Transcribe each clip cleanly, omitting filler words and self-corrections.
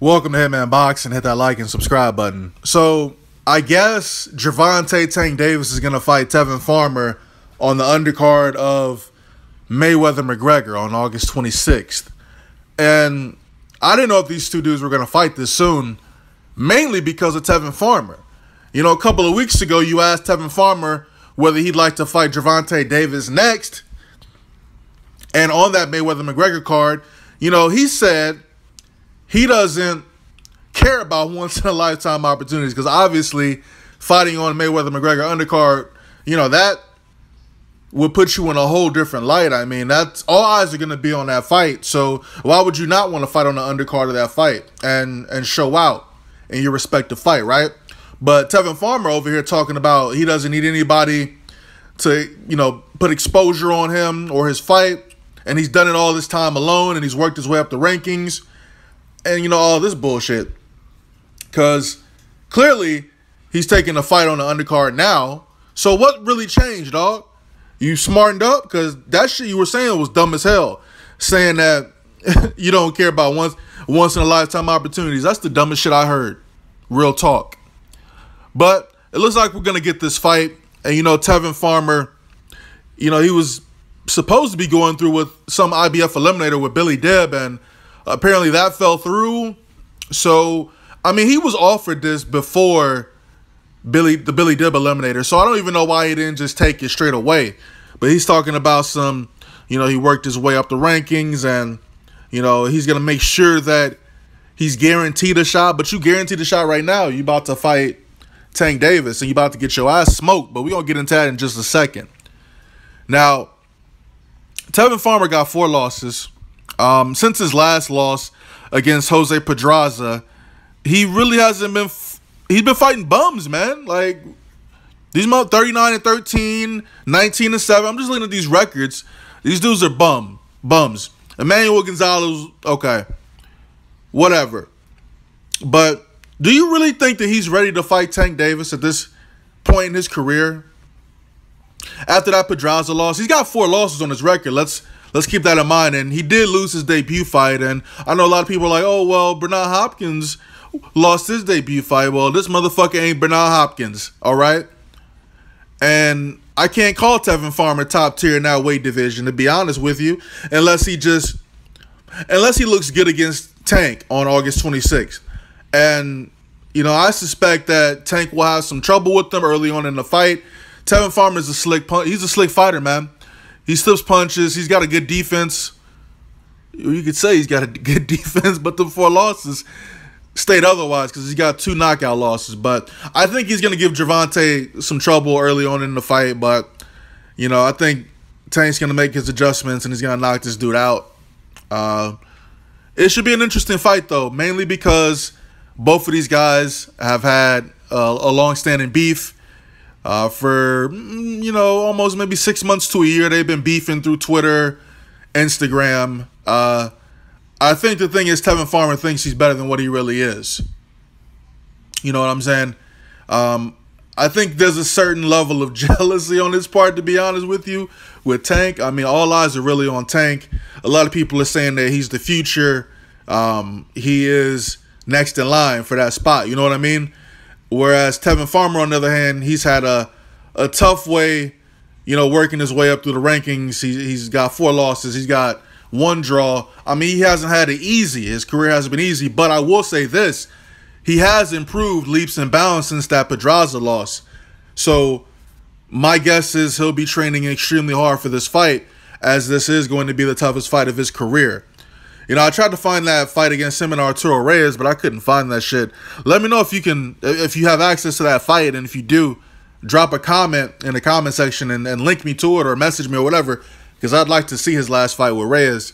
Welcome to Hitman Boxing. Hit that like and subscribe button. So, I guess Gervonta Tank Davis is going to fight Tevin Farmer on the undercard of Mayweather Mcgregor on August 26th. And I didn't know if these two dudes were going to fight this soon, mainly because of Tevin Farmer. You know, a couple of weeks ago, you asked Tevin Farmer whether he'd like to fight Gervonta Davis next. And on that Mayweather McGregor card, you know, he said he doesn't care about once-in-a-lifetime opportunities because obviously fighting on Mayweather McGregor undercard, you know, that would put you in a whole different light. I mean, that's all eyes are going to be on that fight. So why would you not want to fight on the undercard of that fight and show out in your respective fight, right? But Tevin Farmer over here talking about he doesn't need anybody to, you know, put exposure on him or his fight. And he's done it all this time alone, and he's worked his way up the rankings. And, you know, all this bullshit. Because clearly he's taking a fight on the undercard now. So what really changed, dog? You smartened up? Because that shit you were saying was dumb as hell. Saying that you don't care about once-in-a-lifetime opportunities. That's the dumbest shit I heard. Real talk. But it looks like we're going to get this fight. And, you know, Tevin Farmer, you know, he was supposed to be going through with some IBF eliminator with Billy Dib, and apparently that fell through. So, I mean, he was offered this before the Billy Dib eliminator, so I don't even know why he didn't just take it straight away. But he's talking about some, you know, he worked his way up the rankings, and, you know, he's going to make sure that he's guaranteed a shot. But you guaranteed a shot right now. You about to fight Tank Davis, and you about to get your ass smoked, but we're going to get into that in just a second. Now, Tevin Farmer got 4 losses. Since his last loss against Jose Pedraza, he really hasn't been. He's been fighting bums, man. Like, these 39-13, 19-7. I'm just looking at these records. These dudes are bums. Emmanuel Gonzalez, okay, whatever. But do you really think that he's ready to fight Tank Davis at this point in his career? After that Pedraza loss, he's got 4 losses on his record. Let's keep that in mind. And he did lose his debut fight. And I know a lot of people are like, oh, well, Bernard Hopkins lost his debut fight. Well, this motherfucker ain't Bernard Hopkins, all right? And I can't call Tevin Farmer top tier in that weight division, to be honest with you, unless he looks good against Tank on August 26th. And, you know, I suspect that Tank will have some trouble with them early on in the fight. Tevin Farmer is he's a slick fighter, man. He slips punches. He's got a good defense. You could say he's got a good defense, but the 4 losses stayed otherwise because he's got 2 knockout losses. But I think he's going to give Gervonta some trouble early on in the fight. But, you know, I think Tank's going to make his adjustments and he's going to knock this dude out. It should be an interesting fight, though, mainly because both of these guys have had a long-standing beef. For, you know, almost maybe 6 months to a year, they've been beefing through Twitter, Instagram. I think the thing is Tevin Farmer thinks he's better than what he really is. You know what I'm saying? I think there's a certain level of jealousy on his part, to be honest with you, with Tank. I mean, all eyes are really on Tank. A lot of people are saying that he's the future. He is next in line for that spot. You know what I mean? Whereas Tevin Farmer, on the other hand, he's had a tough way, you know, working his way up through the rankings. He's got 4 losses. He's got 1 draw. I mean, he hasn't had it easy. His career hasn't been easy. But I will say this. He has improved leaps and bounds since that Pedraza loss. So my guess is he'll be training extremely hard for this fight, as this is going to be the toughest fight of his career. You know, I tried to find that fight against him and Arturo Reyes, but I couldn't find that shit. Let me know if you have access to that fight, and if you do, drop a comment in the comment section and link me to it or message me or whatever, because I'd like to see his last fight with Reyes,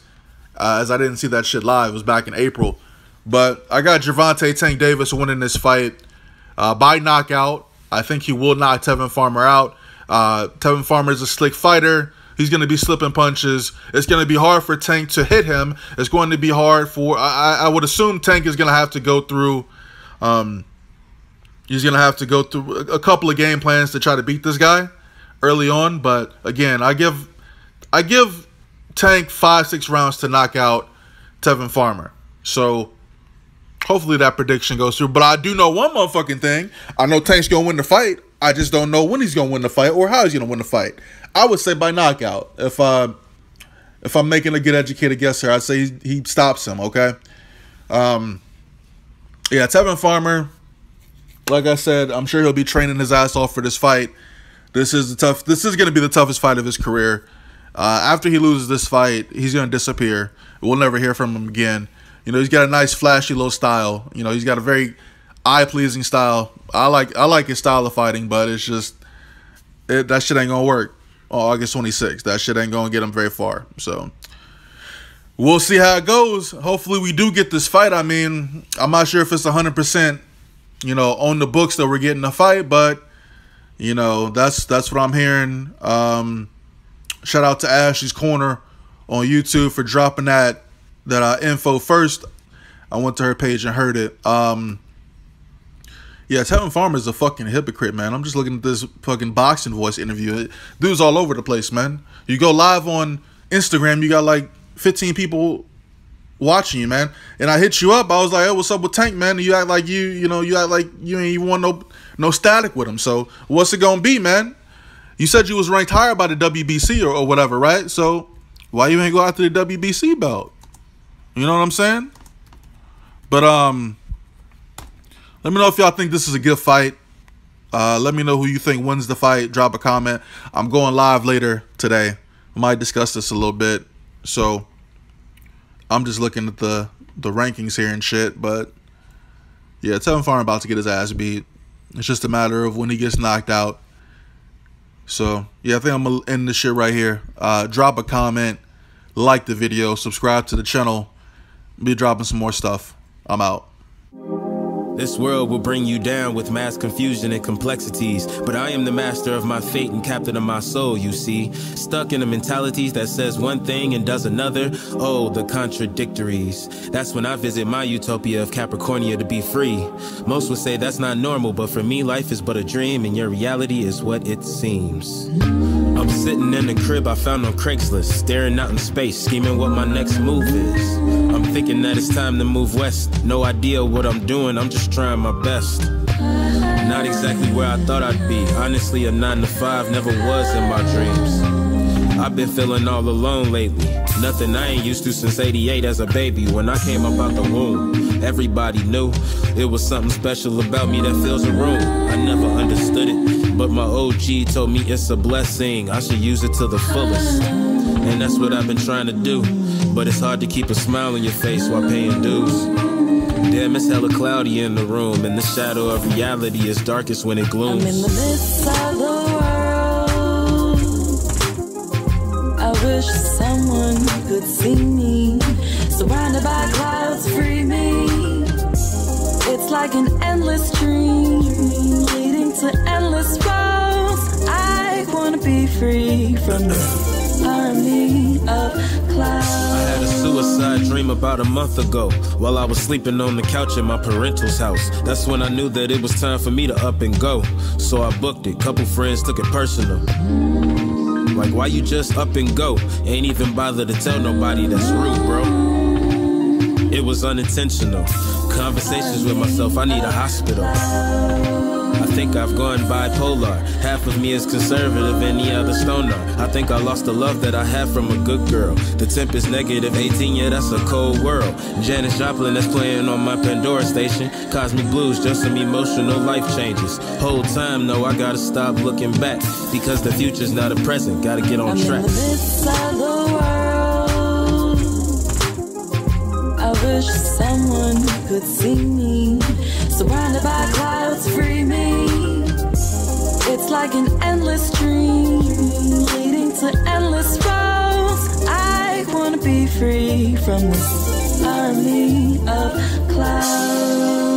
as I didn't see that shit live. It was back in April. But I got Gervonta Tank Davis winning this fight by knockout. I think he will knock Tevin Farmer out. Tevin Farmer is a slick fighter. He's going to be slipping punches. It's going to be hard for Tank to hit him. It's going to be hard for... I would assume Tank is going to have to go through... he's going to have to go through a couple of game plans to try to beat this guy early on. But, again, I give Tank 5-6 rounds to knock out Tevin Farmer. So, hopefully that prediction goes through. But I do know one motherfucking thing. I know Tank's gonna win the fight. I just don't know when he's gonna win the fight or how he's gonna win the fight. I would say by knockout. If I'm making a good educated guess here, I'd say he stops him. Okay. Yeah, Tevin Farmer. Like I said, I'm sure he'll be training his ass off for this fight. This is gonna be the toughest fight of his career. After he loses this fight, he's gonna disappear. We'll never hear from him again. You know, he's got a nice, flashy little style. You know, he's got a very eye-pleasing style. I like his style of fighting, but it's just that shit ain't gonna work on August 26th. That shit ain't gonna get him very far. So we'll see how it goes. Hopefully, we do get this fight. I mean, I'm not sure if it's 100%, you know, on the books that we're getting a fight, but you know, that's what I'm hearing. Shout out to Ashley's Corner on YouTube for dropping that info first. I went to her page and heard it. Yeah, Tevin Farmer is a fucking hypocrite, man. I'm just looking at this fucking Boxing Voice interview. Dude's all over the place, man. You go live on Instagram, you got like 15 people watching you, man. And I hit you up. I was like, hey, what's up with Tank, man? And you act like you act like you ain't even want no static with him. So what's it gonna be, man? You said you was ranked higher by the WBC or whatever, right? So why you ain't go after the WBC belt? You know what I'm saying? But let me know if y'all think this is a good fight. Let me know who you think wins the fight. Drop a comment. I'm going live later today. I might discuss this a little bit. So I'm just looking at the rankings here and shit. But yeah, Tevin Farmer about to get his ass beat. It's just a matter of when he gets knocked out. So yeah, I think I'm gonna end this shit right here. Drop a comment, like the video, subscribe to the channel. Be dropping some more stuff. I'm out. This world will bring you down with mass confusion and complexities, but I am the master of my fate and captain of my soul, you see. Stuck in a mentality that says one thing and does another. Oh, the contradictories. That's when I visit my utopia of Capricornia to be free. Most would say that's not normal, but for me, life is but a dream, and your reality is what it seems. I'm sitting in the crib I found on Craigslist, staring out in space, scheming what my next move is. I'm thinking that it's time to move west. No idea what I'm doing, I'm just trying my best. Not exactly where I thought I'd be. Honestly, a 9 to 5 never was in my dreams. I've been feeling all alone lately. Nothing I ain't used to since '88 as a baby. When I came up out the womb, everybody knew it was something special about me that fills a room. I never understood it, but my OG told me it's a blessing. I should use it to the fullest, and that's what I've been trying to do. But it's hard to keep a smile on your face while paying dues. Damn, it's hella cloudy in the room, and the shadow of reality is darkest when it glooms. I'm in the midst of the world. I wish someone could see me. Surrounded by clouds, free me. It's like an endless dream, leading to endless roads. I wanna be free from this army of clouds. I had a suicide dream about a month ago, while I was sleeping on the couch in my parental's house. That's when I knew that it was time for me to up and go. So I booked it, couple friends took it personal. Like, why you just up and go? Ain't even bother to tell nobody, that's rude, bro. It was unintentional. Conversations with myself, I need a hospital. I think I've gone bipolar. Half of me is conservative, any other stoner. I think I lost the love that I had from a good girl. The temp is negative 18, yeah, that's a cold world. Janis Joplin that's playing on my Pandora station. Cosmic Blues, just some emotional life changes. Whole time, no, I gotta stop looking back, because the future's not a present, gotta get on track. I'm in the midst of the world. I wish someone could see me. Surrounded by clouds, free me. It's like an endless dream, leading to endless roads. I wanna be free from this army of clouds.